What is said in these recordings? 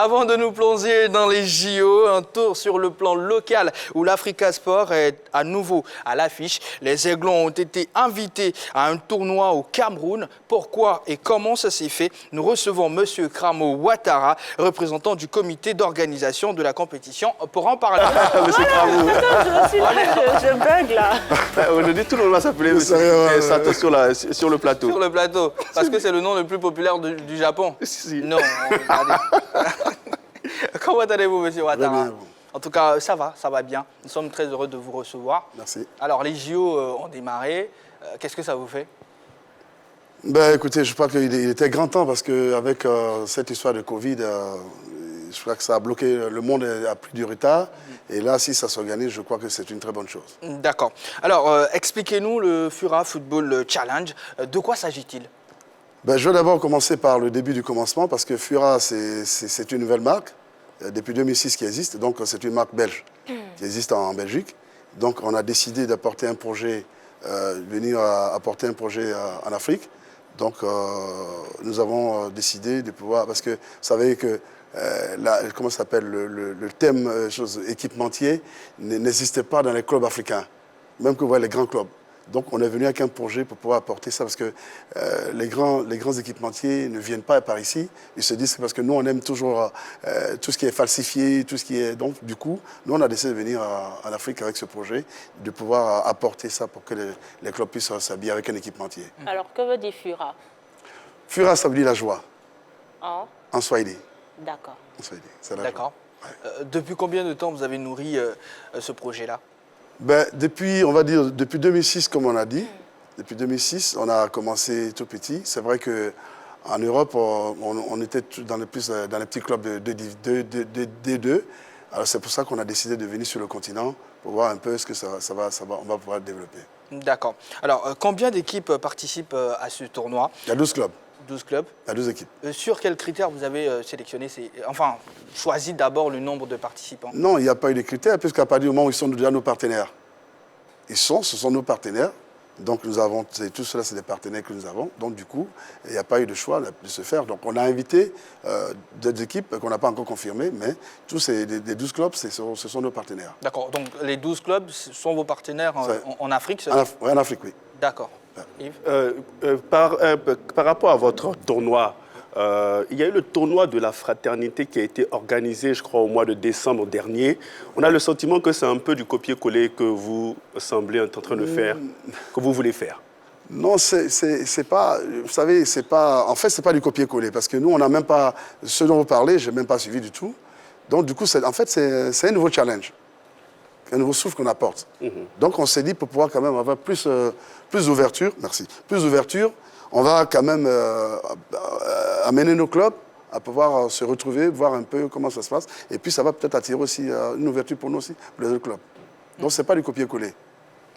Avant de nous plonger dans les JO, un tour sur le plan local où l'Africa Sport est à nouveau à l'affiche. Les Aiglons ont été invités à un tournoi au Cameroun. Pourquoi et comment ça s'est fait? Nous recevons M. Kramo Ouattara, représentant du comité d'organisation de la compétition, pour en parler. Monsieur Kramo. Je suis là, je bug là. Aujourd'hui, tout le monde va s'appeler Monsieur Sato sur le plateau. Sur le plateau, parce que c'est le nom le plus populaire du Japon. Si. Non, regardez. Comment allez-vous, M. Ouattara? Bien. En tout cas, ça va bien. Nous sommes très heureux de vous recevoir. Merci. Alors, les JO ont démarré. Qu'est-ce que ça vous fait? Ben, écoutez, je crois qu'il était grand temps parce qu'avec cette histoire de Covid, je crois que ça a bloqué, le monde a pris du retard. Et là, si ça s'organise, je crois que c'est une très bonne chose. D'accord. Alors, expliquez-nous le Fura Football Challenge. De quoi s'agit-il? Ben, je vais d'abord commencer par le début du commencement parce que Fura, c'est une nouvelle marque depuis 2006 qui existe. Donc, c'est une marque belge qui existe en Belgique. Donc, on a décidé d'apporter un projet, venir apporter un projet en Afrique. Donc, nous avons décidé de pouvoir, parce que vous savez que comment ça s'appelle, le thème équipementier n'existait pas dans les clubs africains, même que vous voyez les grands clubs. Donc, on est venu avec un projet pour pouvoir apporter ça, parce que les grands équipementiers ne viennent pas par ici. Ils se disent que parce que nous, on aime toujours tout ce qui est falsifié, tout ce qui est... Donc, du coup, nous, on a décidé de venir en Afrique avec ce projet, de pouvoir apporter ça pour que les clubs puissent s'habiller avec un équipementier. Alors, que veut dire Fura? Fura, ça veut dire la joie, Oh, en Swahili. d'accord. En Swahili, c'est la D'accord. Depuis combien de temps vous avez nourri ce projet-là? Ben, depuis 2006, comme on a dit, depuis 2006, on a commencé tout petit. C'est vrai qu'en Europe, on était dans les petits clubs de D2. Alors c'est pour ça qu'on a décidé de venir sur le continent pour voir un peu ce que on va pouvoir développer. D'accord. Alors, combien d'équipes participent à ce tournoi? Il y a 12 clubs, 12 clubs. il y a 12 équipes. Sur quels critères vous avez sélectionné enfin, choisi d'abord le nombre de participants? Non, il n'y a pas eu de critères, puisqu'à partir du moment où ils sont déjà nos partenaires. Ce sont nos partenaires. Donc, tout cela, c'est des partenaires que nous avons. Donc, du coup, il n'y a pas eu de choix de se faire. Donc, on a invité des équipes qu'on n'a pas encore confirmées, mais tous les 12 clubs, ce sont nos partenaires. D'accord. Donc, les 12 clubs sont vos partenaires en Afrique? En Afrique, oui. D'accord. Yves? Par rapport à votre tournoi, il y a eu le tournoi de la fraternité qui a été organisé, je crois, au mois de décembre dernier. On a le sentiment que c'est un peu du copier-coller que vous semblez être en train de faire, que vous voulez faire. Non, c'est pas, vous savez, en fait, c'est pas du copier-coller, parce que nous, on n'a même pas, ce dont vous parlez, je n'ai même pas suivi du tout. Donc, du coup, en fait, c'est un nouveau challenge, un nouveau souffle qu'on apporte. Donc, on s'est dit, pour pouvoir quand même avoir plus d'ouverture, merci, plus d'ouverture, on va quand même amener nos clubs à pouvoir se retrouver, voir un peu comment ça se passe. Et puis, ça va peut-être attirer aussi une ouverture pour nous aussi, pour les autres clubs. Donc, ce n'est pas du copier-coller.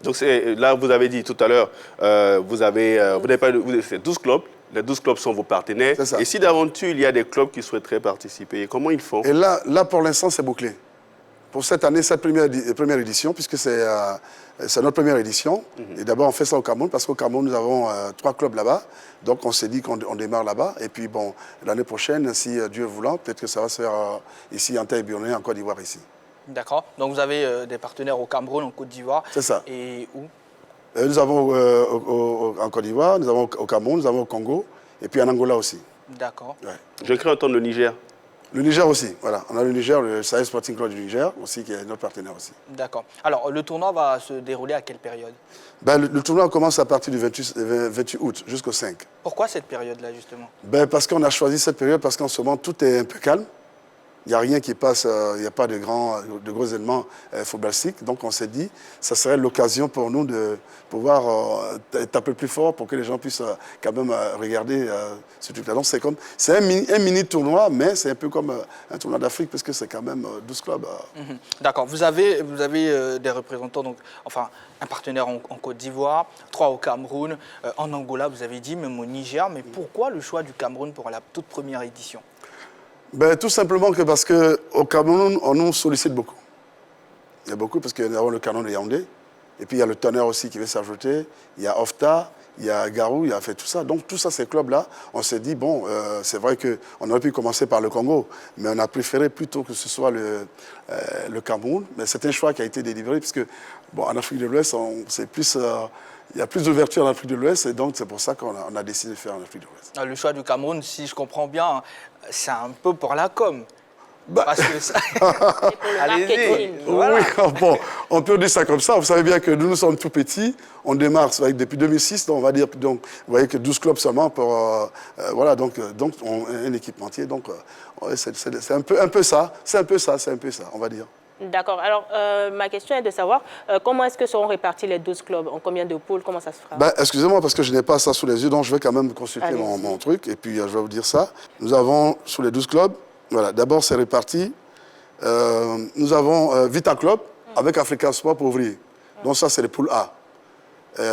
Donc là, vous avez dit tout à l'heure, c'est 12 clubs. Les 12 clubs sont vos partenaires. C'est ça. Et si d'aventure, il y a des clubs qui souhaiteraient participer, comment ils font? Et là pour l'instant, c'est bouclé. Pour cette année, cette première édition, puisque c'est notre première édition. Et d'abord, on fait ça au Cameroun, parce qu'au Cameroun, nous avons 3 clubs là-bas. Donc, on s'est dit qu'on démarre là-bas. Et puis, bon, l'année prochaine, si Dieu voulant, peut-être que ça va se faire ici, en Taïbionné, en Côte d'Ivoire, ici. D'accord. Donc, vous avez des partenaires au Cameroun, en Côte d'Ivoire. C'est ça. Et où? Nous avons en Côte d'Ivoire, nous avons au Cameroun, nous avons au Congo, et puis en Angola aussi. D'accord. Ouais. Je crains entendre le Niger. Le Niger aussi, voilà. On a le Niger, le Sahel Sporting Club du Niger aussi, qui est notre partenaire aussi. D'accord. Alors, le tournoi va se dérouler à quelle période? Ben, le tournoi commence à partir du 28 août jusqu'au 5. Pourquoi cette période-là, justement? Ben, parce qu'on a choisi cette période, parce qu'en ce moment, tout est un peu calme. Il n'y a rien qui passe, il n'y a pas de gros événements footballistiques. Donc on s'est dit que ça serait l'occasion pour nous de pouvoir taper plus fort pour que les gens puissent quand même regarder ce truc-là. Donc c'est un mini tournoi, mais c'est un peu comme un tournoi d'Afrique, parce que c'est quand même 12 clubs. D'accord. Vous avez des représentants, donc, enfin, un partenaire en Côte d'Ivoire, 3 au Cameroun, en Angola, vous avez dit, même au Niger. Mais pourquoi le choix du Cameroun pour la toute première édition? Ben, tout simplement que parce qu'au Cameroun, on nous sollicite beaucoup. Il y a beaucoup, parce qu'il y a le canon de Yaoundé, et puis il y a le Tonnerre aussi qui veut s'ajouter, il y a OFTA, il y a Garou, il a fait tout ça. Donc tout ça, ces clubs-là, on s'est dit, bon, c'est vrai qu'on aurait pu commencer par le Congo, mais on a préféré plutôt que ce soit le Cameroun. Mais c'est un choix qui a été délivré, puisque bon, en Afrique de l'Ouest, c'est plus... il y a plus d'ouverture en Afrique de l'Ouest et donc c'est pour ça qu'on a décidé de faire en Afrique de l'Ouest. Le choix du Cameroun, si je comprends bien, c'est un peu pour la com. Bah. Parce que ça... C'est pour le marketing. Voilà. Oui, bon, on peut dire ça comme ça. Vous savez bien que nous sommes tout petits. On démarre depuis 2006, donc on va dire, donc, vous voyez que 12 clubs seulement pour, voilà, donc un équipementier. Donc, ouais, c'est un peu ça, on va dire. D'accord. Alors, ma question est de savoir comment est-ce que seront répartis les 12 clubs? En combien de poules? Comment ça se fera? Ben, excusez-moi, parce que je n'ai pas ça sous les yeux, donc je vais quand même consulter mon truc, et puis je vais vous dire ça. Nous avons, sous les 12 clubs, voilà, d'abord c'est réparti. Nous avons Vita Club avec Africa Sport pour ouvrir. Donc ça, c'est les poules A.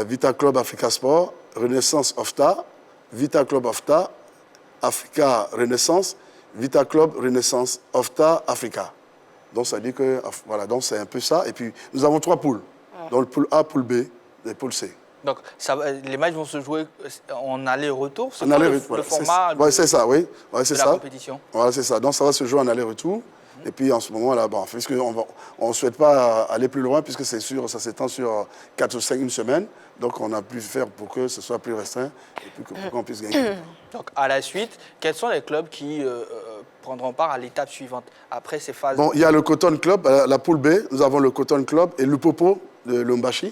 Vita Club Africa Sport, Renaissance OFTA, Vita Club OFTA, Africa Renaissance, Vita Club Renaissance OFTA Africa. Donc, ça dit que, voilà, donc c'est un peu ça. Et puis, nous avons 3 poules. Donc, le poule A, poule B et poule C. Donc, les matchs vont se jouer en aller-retour. C'est en aller-retour. Le format c'est ça, oui. Ouais, de la compétition. Voilà, c'est ça. Donc, ça va se jouer en aller-retour. Et puis, en ce moment-là, bon, puisqu'on ne souhaite pas aller plus loin, puisque c'est sûr, ça s'étend sur 4 ou 5, une semaine. Donc, on a pu faire pour que ce soit plus restreint et puis pour qu'on puisse gagner. Donc, à la suite, quels sont les clubs qui prendront part à l'étape suivante, après ces phases? Bon, il y a le Cotton Club, la poule B. Nous avons le Cotton Club et Lupopo de Lombashi.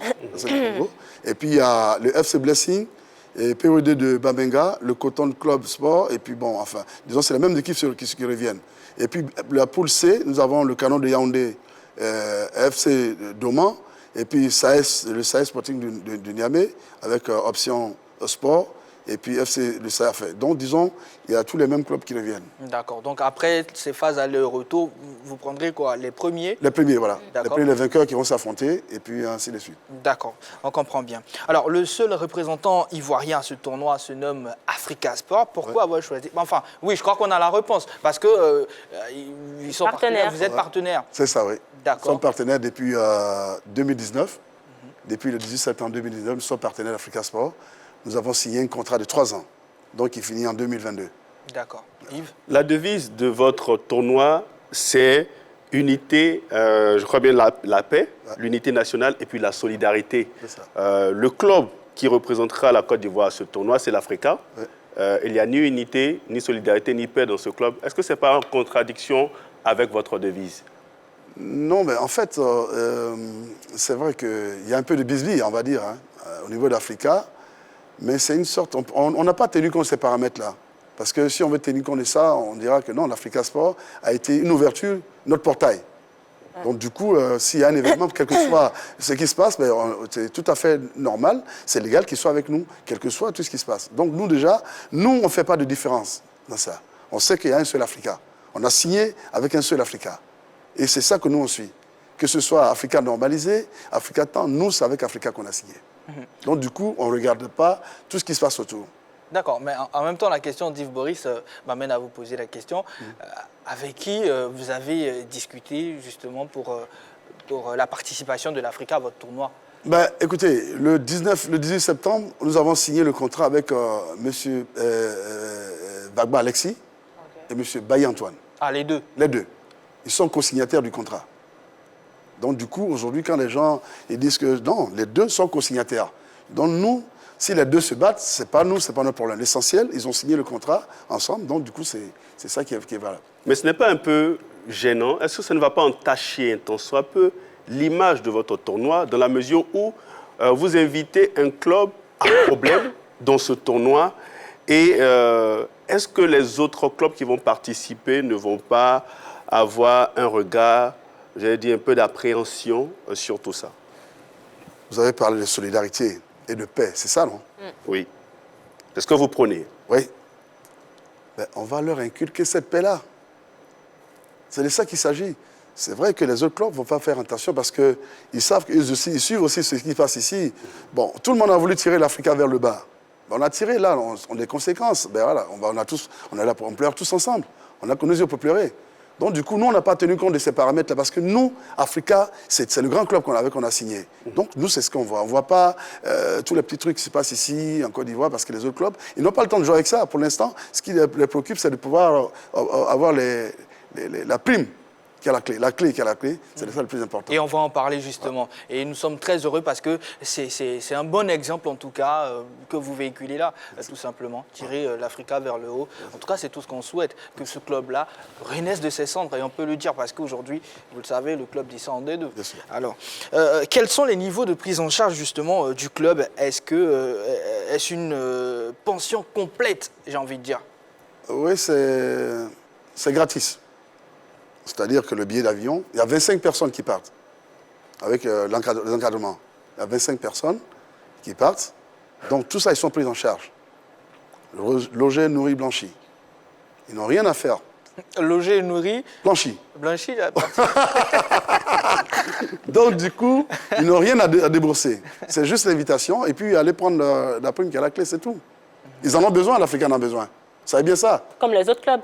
Et puis, il y a le FC Blessing et POD de Bamenga, le Cotton Club Sport. Et puis, bon, enfin, disons, c'est la même équipe qui reviennent. Et puis, la poule C, nous avons le Canon de Yaoundé, FC Doman, et puis le SAES Sporting de Niamey, avec option sport, et puis FC le SAES. Donc, disons, il y a tous les mêmes clubs qui reviennent. D'accord. Donc, après ces phases aller-retour, vous prendrez quoi? Les premiers? Les premiers, voilà. Les premiers, les vainqueurs qui vont s'affronter, et puis ainsi de suite. D'accord, on comprend bien. Alors, le seul représentant ivoirien à ce tournoi se nomme Africa Sport. Pourquoi avoir choisi? Enfin, oui, je crois qu'on a la réponse. Parce que ils sont partenaires. Vous êtes partenaires. C'est ça, oui. D'accord. Nous sommes partenaires depuis 2019. Depuis le 18 septembre 2019, nous sommes partenaires d'Africa Sport. Nous avons signé un contrat de 3 ans, donc il finit en 2022. D'accord. Yves? La devise de votre tournoi, c'est unité, je crois bien la paix, l'unité nationale et puis la solidarité. Le club qui représentera la Côte d'Ivoire à ce tournoi, c'est l'Africa. Il n'y a ni unité, ni solidarité, ni paix dans ce club. Est-ce que ce n'est pas en contradiction avec votre devise? Non, mais en fait, c'est vrai qu'il y a un peu de bisbille, on va dire, hein, au niveau d'Africa. Mais c'est une sorte... On n'a pas tenu compte de ces paramètres-là. Parce que si on veut tenir compte de ça, on dira que non, l'Africa Sport a été une ouverture, notre portail. Donc du coup, s'il y a un événement, quel que soit ce qui se passe, c'est tout à fait normal, c'est légal qu'il soit avec nous, quel que soit tout ce qui se passe. Donc nous déjà, nous, on ne fait pas de différence dans ça. On sait qu'il y a un seul Africa. On a signé avec un seul Africa. Et c'est ça que nous, on suit. Que ce soit Africa normalisé, Africa temps, nous, c'est avec Africa qu'on a signé. Donc du coup, on ne regarde pas tout ce qui se passe autour. D'accord, mais en même temps, la question d'Yves Boris m'amène à vous poser la question. Avec qui vous avez discuté justement pour la participation de l'Africa à votre tournoi? Ben, écoutez, le 18 septembre, nous avons signé le contrat avec M. Bagba Alexis et M. Baye Antoine. Ah, les deux? Les deux. Ils sont co-signataires du contrat. Donc du coup, aujourd'hui, quand les gens ils disent que non, les deux sont co-signataires. Donc nous, si les deux se battent, ce n'est pas nous, ce n'est pas notre problème. L'essentiel, ils ont signé le contrat ensemble, donc du coup, c'est ça qui est valable. Mais ce n'est pas un peu gênant? Est-ce que ça ne va pas entacher un tant soit peu l'image de votre tournoi, dans la mesure où vous invitez un club à problème dans ce tournoi, et est-ce que les autres clubs qui vont participer ne vont pas avoir un regard, j'allais dire un peu d'appréhension sur tout ça? Vous avez parlé de solidarité et de paix, c'est ça, non? Oui. C'est ce que vous prenez? Oui. Ben, on va leur inculquer cette paix-là. C'est de ça qu'il s'agit. C'est vrai que les autres clubs ne vont pas faire attention parce qu'ils savent qu'ils aussi, ils suivent aussi ce qui se passe ici. Bon, tout le monde a voulu tirer l'Africa vers le bas. Ben, on a tiré là, on a des conséquences. Ben, voilà, on est là, on pleure tous ensemble. On a que nos yeux pour pleurer. Donc, du coup, nous, on n'a pas tenu compte de ces paramètres-là parce que nous, Africa, c'est le grand club qu'on a signé. Donc, nous, c'est ce qu'on voit. On ne voit pas tous les petits trucs qui se passent ici, en Côte d'Ivoire, parce que les autres clubs, ils n'ont pas le temps de jouer avec ça. Pour l'instant, ce qui les préoccupe, c'est de pouvoir avoir la prime qui a la clé. La clé qui a la clé, c'est ça le plus important. Et on va en parler justement. Et nous sommes très heureux parce que c'est un bon exemple, en tout cas, que vous véhiculez là, tout simplement. Tirer l'Africa vers le haut. En tout cas, c'est tout ce qu'on souhaite, que ce club-là renaisse de ses cendres. Et on peut le dire parce qu'aujourd'hui, vous le savez, le club descend en D2. Bien sûr. Alors, quels sont les niveaux de prise en charge justement du club? Est-ce une pension complète, j'ai envie de dire? Oui, c'est gratis. C'est-à-dire que le billet d'avion, il y a 25 personnes qui partent avec l'encadrement. Il y a 25 personnes qui partent. Donc tout ça, ils sont pris en charge. Logés, nourris, blanchis. Ils n'ont rien à faire. Logé, nourri, Blanchis. blanchi, là. Donc du coup, ils n'ont rien à débourser. C'est juste l'invitation et puis aller prendre la prime qui est à la clé, c'est tout. Ils en ont besoin, l'Africain en a besoin. Vous savez bien ça? Comme les autres clubs.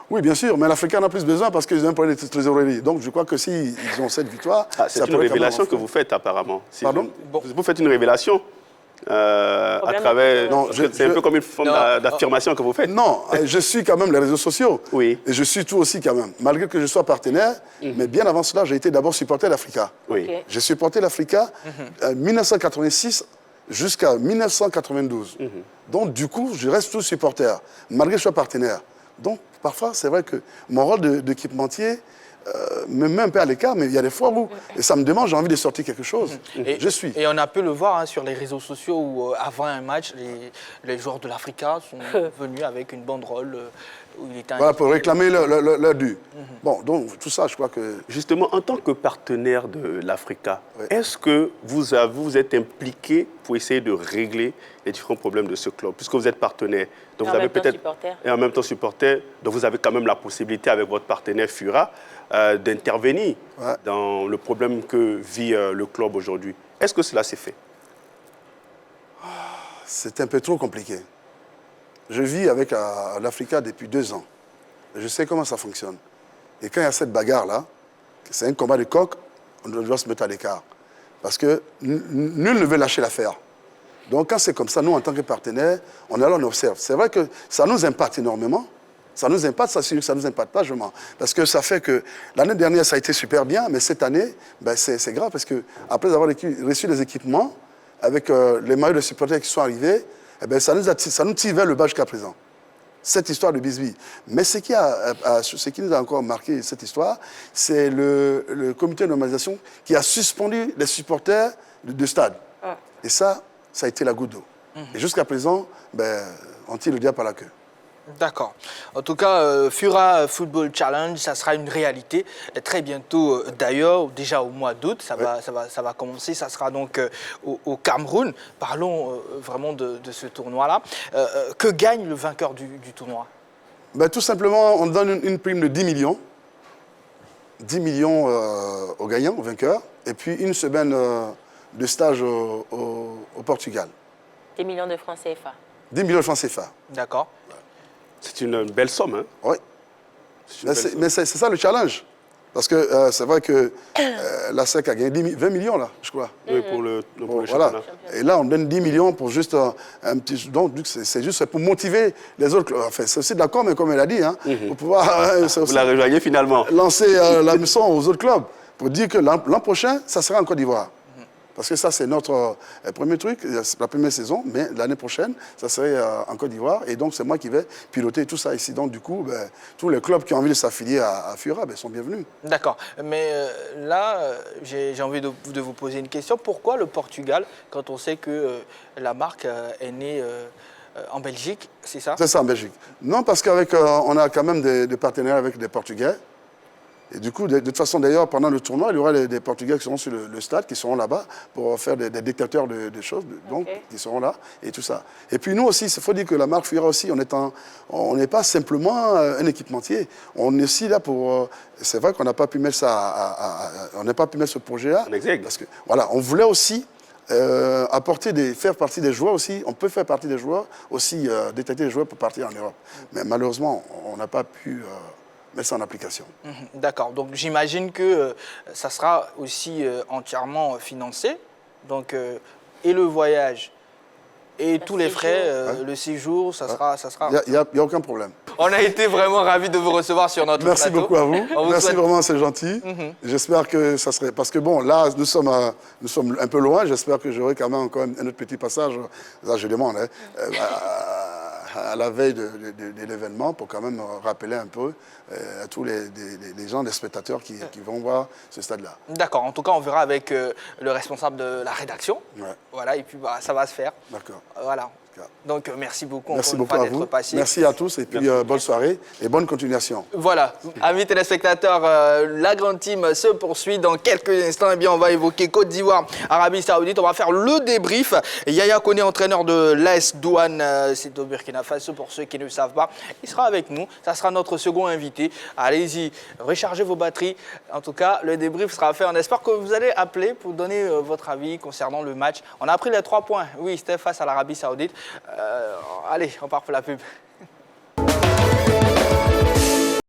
Oui, bien sûr, mais l'Africain en a plus besoin parce qu'ils ont un problème de trésorerie. Donc je crois que s'ils ont cette victoire... C'est une révélation que vous faites apparemment. Pardon? Vous faites une révélation à travers... C'est un peu comme une forme d'affirmation que vous faites. Non, je suis quand même les réseaux sociaux. Oui. Et je suis tout aussi quand même. Malgré que je sois partenaire, mais bien avant cela, j'ai été d'abord supporter l'Africa. Oui. Ok. J'ai supporté l'Africa en 1986 jusqu'à 1992. Donc du coup, je reste tout supporter, malgré que je sois partenaire. Donc parfois, c'est vrai que mon rôle d'équipementier me met un peu à l'écart, mais il y a des fois où ça me demande, j'ai envie de sortir quelque chose. Je suis. Et on a pu le voir hein, sur les réseaux sociaux où, avant un match, les joueurs de l'Africa sont venus avec une banderole où il était Voilà, pour réclamer leur dû. Bon, donc tout ça, je crois que... Justement, en tant que partenaire de l'Africa, est-ce que vous êtes impliqué pour essayer de régler les différents problèmes de ce club, puisque vous êtes partenaire, donc vous avez peut-être et en même temps supporter, donc vous avez quand même la possibilité avec votre partenaire Fura d'intervenir dans le problème que vit le club aujourd'hui. Est-ce que cela s'est fait? C'est un peu trop compliqué. Je vis avec l'Africa depuis 2 ans. Je sais comment ça fonctionne. Et quand il y a cette bagarre-là, c'est un combat de coq, on doit se mettre à l'écart. Parce que nul ne veut lâcher l'affaire. Donc quand c'est comme ça, nous, en tant que partenaires, on est là, on observe. C'est vrai que ça nous impacte énormément. Ça nous impacte, ça ne nous impacte pas, je mens. Parce que ça fait que l'année dernière, ça a été super bien, mais cette année, ben, c'est grave parce qu'après avoir reçu les équipements, avec les maillots de supporters qui sont arrivés, eh ben, ça nous tire vers le bas jusqu'à présent. Cette histoire de Bisbee. Mais ce qui nous a encore marqué cette histoire, c'est le comité de normalisation qui a suspendu les supporters de stade. Et ça a été la goutte d'eau. Et jusqu'à présent, ben, on tire le diable par la queue. D'accord. En tout cas, Fura Football Challenge, ça sera une réalité très bientôt. D'ailleurs, déjà au mois d'août, ça va commencer. Ça sera donc au Cameroun. Parlons vraiment de ce tournoi-là. Que gagne le vainqueur du tournoi? Ben, tout simplement, on donne une prime de 10 millions. 10 millions au gagnant, au vainqueur. Et puis une semaine de stage au Portugal. 10 millions de francs CFA. 10 millions de francs CFA. D'accord. C'est une belle somme, hein? Oui. Mais c'est ça le challenge. Parce que c'est vrai que la SEC a gagné 20 millions, là, je crois. Oui, pour le Voilà. championnat. Et là, on donne 10 millions pour juste un petit... Donc, c'est juste pour motiver les autres. Enfin, c'est aussi de la com, mais comme elle a dit, hein, pour pouvoir Vous la rejoignez finalement. lancer la leçon aux autres clubs, pour dire que l'an prochain, ça sera en Côte d'Ivoire. Parce que ça, c'est notre premier truc, c'est la première saison, mais l'année prochaine, ça serait en Côte d'Ivoire. Et donc, c'est moi qui vais piloter tout ça ici. Donc, du coup, ben, tous les clubs qui ont envie de s'affilier à Fura ben, sont bienvenus. D'accord. Mais là, j'ai envie de vous poser une question. Pourquoi le Portugal, quand on sait que la marque est née en Belgique, c'est ça? C'est ça, en Belgique. Non, parce qu'on a quand même des partenaires avec des Portugais. Et du coup, de toute façon, d'ailleurs, pendant le tournoi, il y aura des Portugais qui seront sur le stade, qui seront là-bas pour faire des dictateurs de choses, donc, qui seront là, et tout ça. Et puis nous aussi, il faut dire que la marque Fura aussi, on n'est pas simplement un équipementier. On est aussi là pour... c'est vrai qu'on n'a pas pu mettre ça on n'a pas pu mettre ce projet-là. Parce que, voilà, on voulait aussi faire partie des joueurs aussi. On peut faire partie des joueurs aussi, détecter les joueurs pour partir en Europe. Mais malheureusement, on n'a pas pu... mettre ça en application. D'accord, donc j'imagine que ça sera aussi entièrement financé. Donc, et le voyage et tous les frais, le séjour, ça sera... Il n'y a aucun problème. On a été vraiment ravis de vous recevoir sur notre Merci plateau. beaucoup à vous. Merci souhaite... vraiment, c'est gentil. J'espère que ça serait... Parce que bon, là, nous sommes un peu loin. J'espère que j'aurai quand même encore un autre petit passage. Là, je demande, à la veille de l'événement pour quand même rappeler un peu à tous les gens, les spectateurs qui vont voir ce stade-là. D'accord, en tout cas on verra avec le responsable de la rédaction. Ouais. Voilà, et puis ça va se faire. D'accord. Voilà. Donc merci beaucoup Merci encore beaucoup une fois à vous. d'être passé. Merci à tous et puis bonne soirée et bonne continuation. Voilà, amis téléspectateurs, la grande team se poursuit dans quelques instants. Eh bien, on va évoquer Côte d'Ivoire, Arabie Saoudite. On va faire le débrief. Yaya Koné, entraîneur de l'AS Douane, c'est au Burkina Faso pour ceux qui ne le savent pas. Il sera avec nous. Ça sera notre second invité. Allez-y, rechargez vos batteries. En tout cas, le débrief sera fait. On espère que vous allez appeler pour donner votre avis concernant le match. On a pris les 3 points. Oui, c'était face à l'Arabie Saoudite. Allez, on part pour la pub.